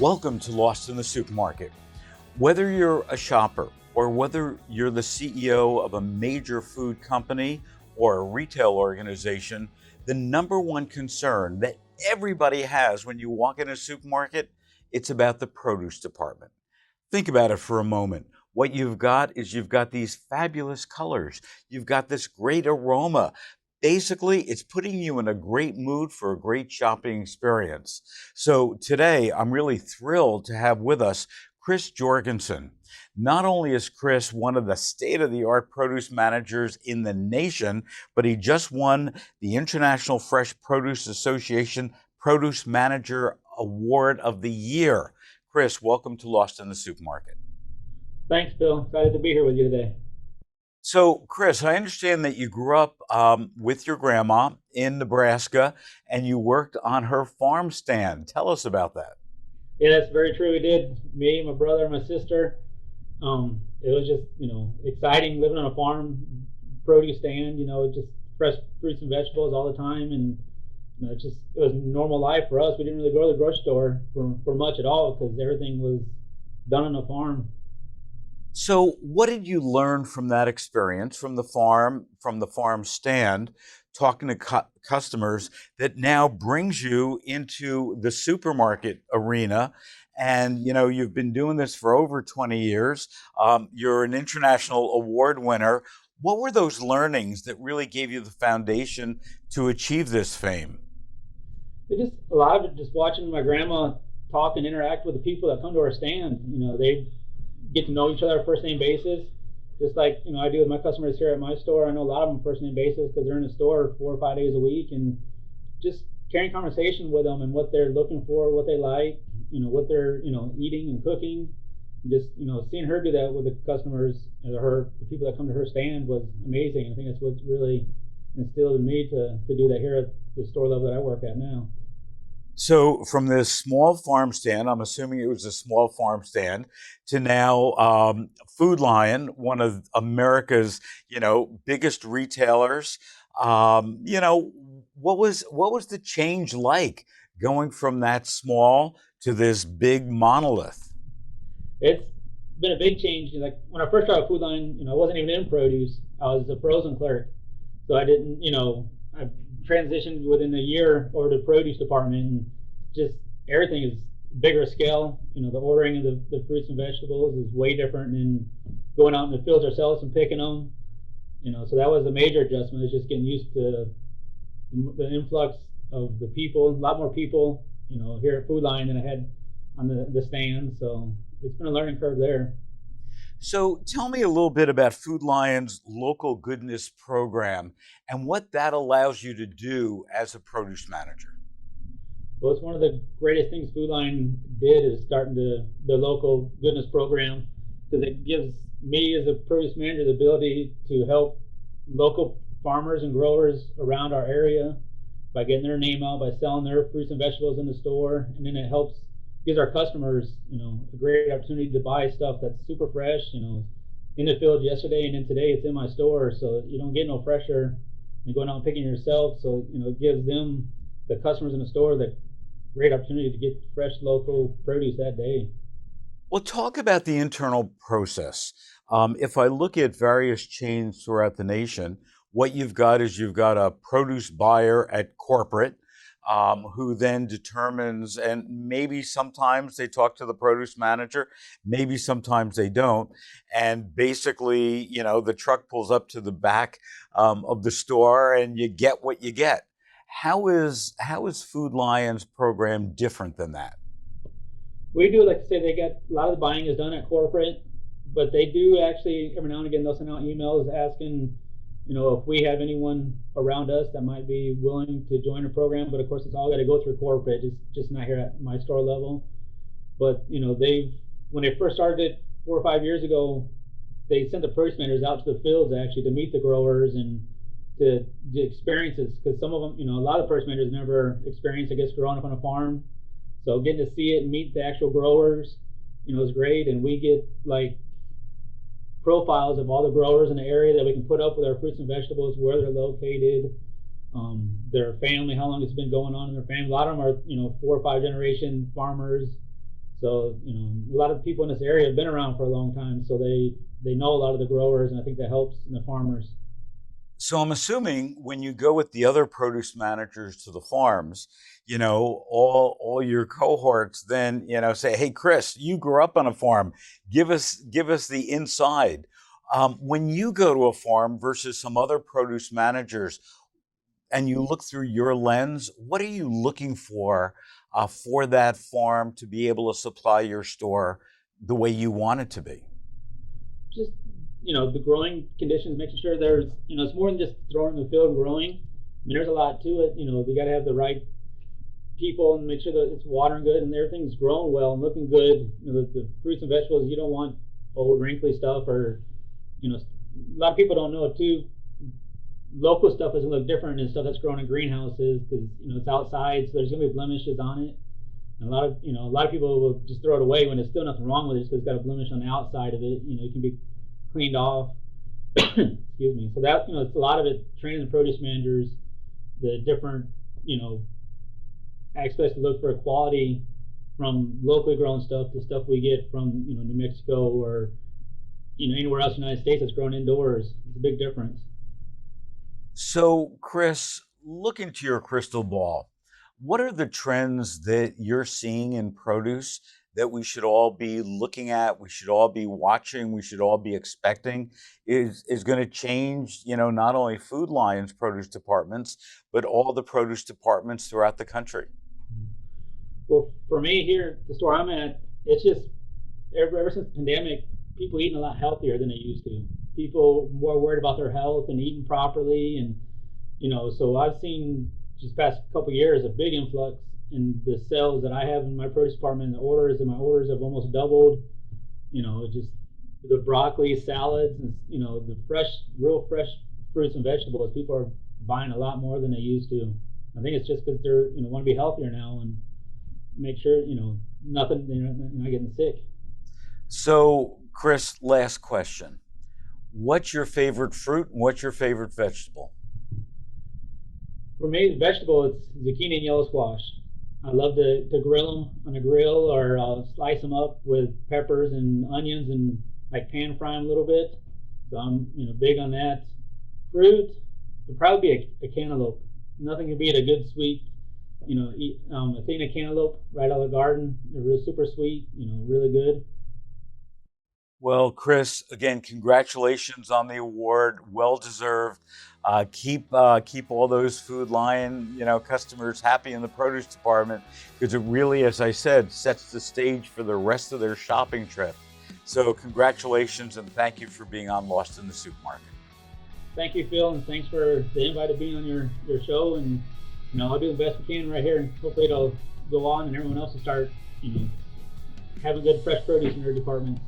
Welcome to Lost in the Supermarket. Whether you're a shopper or whether you're the CEO of a major food company or a retail organization, the number one concern that everybody has when you walk in a supermarket, it's about the produce department. Think about it for a moment. What you've got is you've got these fabulous colors. You've got this great aroma. Basically, it's putting you in a great mood for a great shopping experience. So today, I'm really thrilled to have with us Chris Jorgenson. Not only is Chris one of the state-of-the-art produce managers in the nation, but he just won the International Fresh Produce Association Produce Manager Award of the Year. Chris, welcome to Lost in the Supermarket. Thanks, Bill. Excited to be here with you today. So, Chris, I understand that you grew up with your grandma in Nebraska and you worked on her farm stand. Tell us about that. Yeah, that's very true. We did. Me, my brother, and my sister. It was just, exciting living on a farm, produce stand. Just fresh fruits and vegetables all the time, and it was normal life for us. We didn't really go to the grocery store for much at all because everything was done on a farm. So, what did you learn from that experience, from the farm stand, talking to customers that now brings you into the supermarket arena? And you've been doing this for over 20 years. You're an international award winner. What were those learnings that really gave you the foundation to achieve this fame? It just a lot of it just watching my grandma talk and interact with the people that come to our stand. They get to know each other on a first name basis, just like I do with my customers here at my store. I know a lot of them first name basis because they're in the store 4 or 5 days a week, and just carrying conversation with them and what they're looking for, what they like, what they're eating and cooking. Just seeing her do that with the customers and the people that come to her stand was amazing. I think that's what's really instilled in me to do that here at the store level that I work at now. So from this small farm stand, I'm assuming it was a small farm stand, to now Food Lion, one of America's biggest retailers. What was the change like going from that small to this big monolith? It's been a big change. Like when I first started Food Lion, I wasn't even in produce. I was a frozen clerk, so I didn't. I transitioned within a year over to the produce department, and just everything is bigger scale. The ordering of the fruits and vegetables is way different than going out in the fields ourselves and picking them. So that was a major adjustment. It's just getting used to the influx of the people, a lot more people, here at Food Lion than I had on the stand. So it's been a learning curve there. So tell me a little bit about Food Lion's local goodness program and what that allows you to do as a produce manager. Well, it's one of the greatest things Food Lion did is starting the local goodness program, because it gives me as a produce manager the ability to help local farmers and growers around our area by getting their name out, by selling their fruits and vegetables in the store, and then it gives our customers, a great opportunity to buy stuff that's super fresh, in the field yesterday, and then today it's in my store, so you don't get no fresher than going out and picking yourself. So, it gives them, the customers in the store, the great opportunity to get fresh local produce that day. Well, talk about the internal process. If I look at various chains throughout the nation, what you've got a produce buyer at corporate, who then determines, and maybe sometimes they talk to the produce manager, maybe sometimes they don't. And basically, the truck pulls up to the back of the store and you get what you get. How is Food Lion's program different than that? We do, like I say, they got a lot of the buying is done at corporate, but they do actually, every now and again, they'll send out emails asking, if we have anyone around us that might be willing to join the program. But of course, it's all got to go through corporate. It's just not here at my store level. But when they first started it 4 or 5 years ago, they sent the produce managers out to the fields actually to meet the growers and to experiences, because some of them, a lot of produce managers never experienced, I guess, growing up on a farm. So getting to see it and meet the actual growers, is great. And we get like profiles of all the growers in the area that we can put up with our fruits and vegetables, where they're located, their family, how long it's been going on in their family. A lot of them are 4 or 5 generation farmers, So, a lot of people in this area have been around for a long time, so they know a lot of the growers, and I think that helps in the farmers. So I'm assuming when you go with the other produce managers to the farms, all your cohorts then, say, "Hey, Chris, you grew up on a farm. Give us the inside." When you go to a farm versus some other produce managers, and you look through your lens, what are you looking for that farm to be able to supply your store the way you want it to be? Just the growing conditions, making sure there's it's more than just throwing in the field and growing. I mean, there's a lot to it. They got to have the right people and make sure that it's watering good and everything's growing well and looking good. The fruits and vegetables, you don't want old wrinkly stuff, or a lot of people don't know it too. Local stuff doesn't look different than stuff that's grown in greenhouses, because it's outside, so there's gonna be blemishes on it. And a lot of people will just throw it away when there's still nothing wrong with it, because it's got a blemish on the outside of it. It can be cleaned off. Excuse me. So that it's a lot of it training the produce managers, the different aspects to look for quality from locally grown stuff to stuff we get from New Mexico or anywhere else in the United States that's grown indoors. It's a big difference. So, Chris, look into your crystal ball. What are the trends that you're seeing in produce that we should all be looking at, we should all be watching, we should all be expecting is going to change, not only Food Lion's produce departments, but all the produce departments throughout the country? Well, for me here at the store I'm at, it's just ever since the pandemic, people eating a lot healthier than they used to. People more worried about their health and eating properly, and so I've seen just past couple of years a big influx in the sales that I have in my produce department. And my orders have almost doubled. Just the broccoli, salads, and the real fresh fruits and vegetables. People are buying a lot more than they used to. I think it's just because they're want to be healthier now and make sure nothing not getting sick. So, Chris, last question. What's your favorite fruit and what's your favorite vegetable? For me, vegetable, it's zucchini and yellow squash. I love to grill them on a grill, or slice them up with peppers and onions and like pan fry them a little bit. So I'm big on that. Fruit would probably be a cantaloupe. Nothing can beat a good sweet, Athena cantaloupe right out of the garden. They're really super sweet, really good. Well, Chris, again, congratulations on the award. Well deserved. Keep all those Food Lion customers happy in the produce department, because it really, as I said, sets the stage for the rest of their shopping trip. So congratulations, and thank you for being on Lost in the Supermarket. Thank you, Phil, and thanks for the invite to be on your show. And I'll do the best we can right here, and hopefully it'll go on and everyone else will start having good fresh produce in their departments.